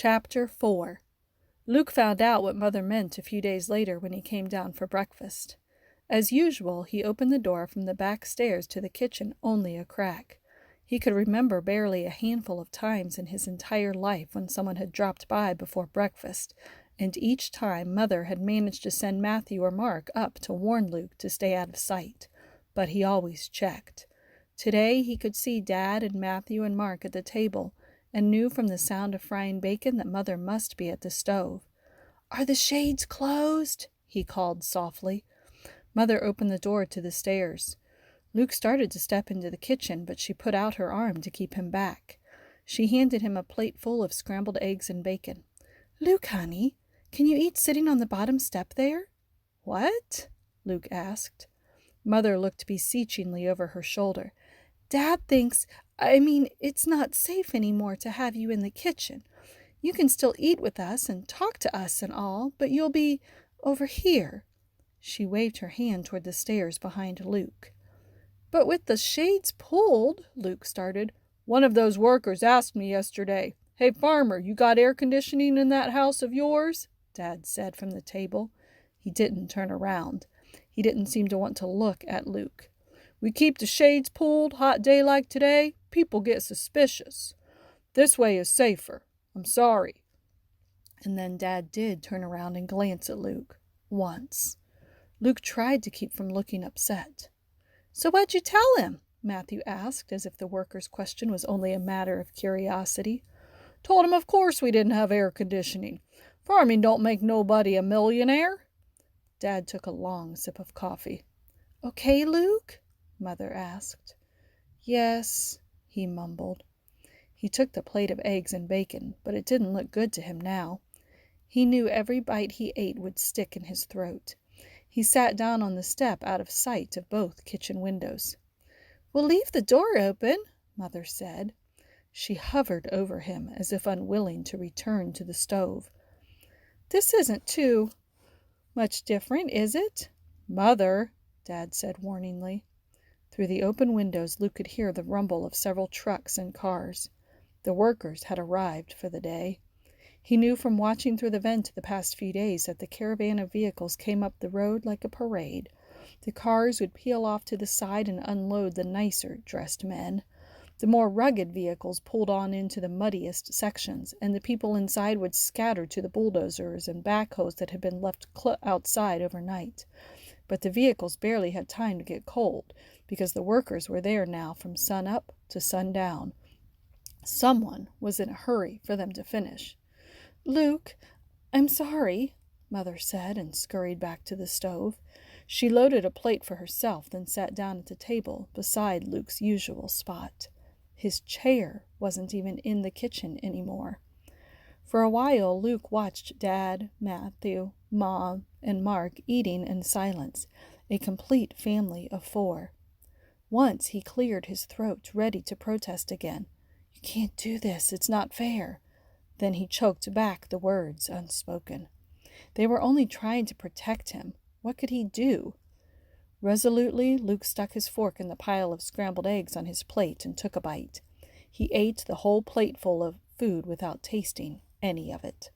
Chapter 4. Luke found out what Mother meant a few days later when he came down for breakfast. As usual, he opened the door from the back stairs to the kitchen only a crack. He could remember barely a handful of times in his entire life when someone had dropped by before breakfast, and each time Mother had managed to send Matthew or Mark up to warn Luke to stay out of sight. But he always checked. Today he could see Dad and Matthew and Mark at the table, and knew from the sound of frying bacon that Mother must be at the stove. "Are the shades closed?" he called softly. Mother opened the door to the stairs. Luke started to step into the kitchen, but she put out her arm to keep him back. She handed him a plate full of scrambled eggs and bacon. "Luke, honey, can you eat sitting on the bottom step there?" "What?" Luke asked. Mother looked beseechingly over her shoulder. "Dad thinks, it's not safe anymore to have you in the kitchen. You can still eat with us and talk to us and all, but you'll be over here." She waved her hand toward the stairs behind Luke. "But with the shades pulled," Luke started. "One of those workers asked me yesterday, 'Hey, farmer, you got air conditioning in that house of yours?'" Dad said from the table. He didn't turn around. He didn't seem to want to look at Luke. "We keep the shades pulled, hot day like today. People get suspicious. This way is safer. I'm sorry." And then Dad did turn around and glance at Luke. Once. Luke tried to keep from looking upset. "So what'd you tell him?" Matthew asked, as if the worker's question was only a matter of curiosity. "Told him of course we didn't have air conditioning. Farming don't make nobody a millionaire." Dad took a long sip of coffee. "Okay, Luke?" Mother asked. "Yes," he mumbled. He took the plate of eggs and bacon, but it didn't look good to him now. He knew every bite he ate would stick in his throat. He sat down on the step out of sight of both kitchen windows. "We'll leave the door open," Mother said. She hovered over him as if unwilling to return to the stove. "This isn't too much different, is it?" "Mother," Dad said warningly. Through the open windows Luke could hear the rumble of several trucks and cars. The workers had arrived for the day. He knew from watching through the vent the past few days that the caravan of vehicles came up the road like a parade. The cars would peel off to the side and unload the nicer-dressed men. The more rugged vehicles pulled on into the muddiest sections, and the people inside would scatter to the bulldozers and backhoes that had been left outside overnight. But the vehicles barely had time to get cold, because the workers were there now from sun up to sundown. Someone was in a hurry for them to finish. "Luke, I'm sorry," Mother said, and scurried back to the stove. She loaded a plate for herself, then sat down at the table beside Luke's usual spot. His chair wasn't even in the kitchen anymore. For a while Luke watched Dad, Matthew, Mom, and Mark eating in silence, a complete family of 4. Once he cleared his throat, ready to protest again. "You can't do this. It's not fair." Then he choked back the words unspoken. They were only trying to protect him. What could he do? Resolutely, Luke stuck his fork in the pile of scrambled eggs on his plate and took a bite. He ate the whole plateful of food without tasting any of it.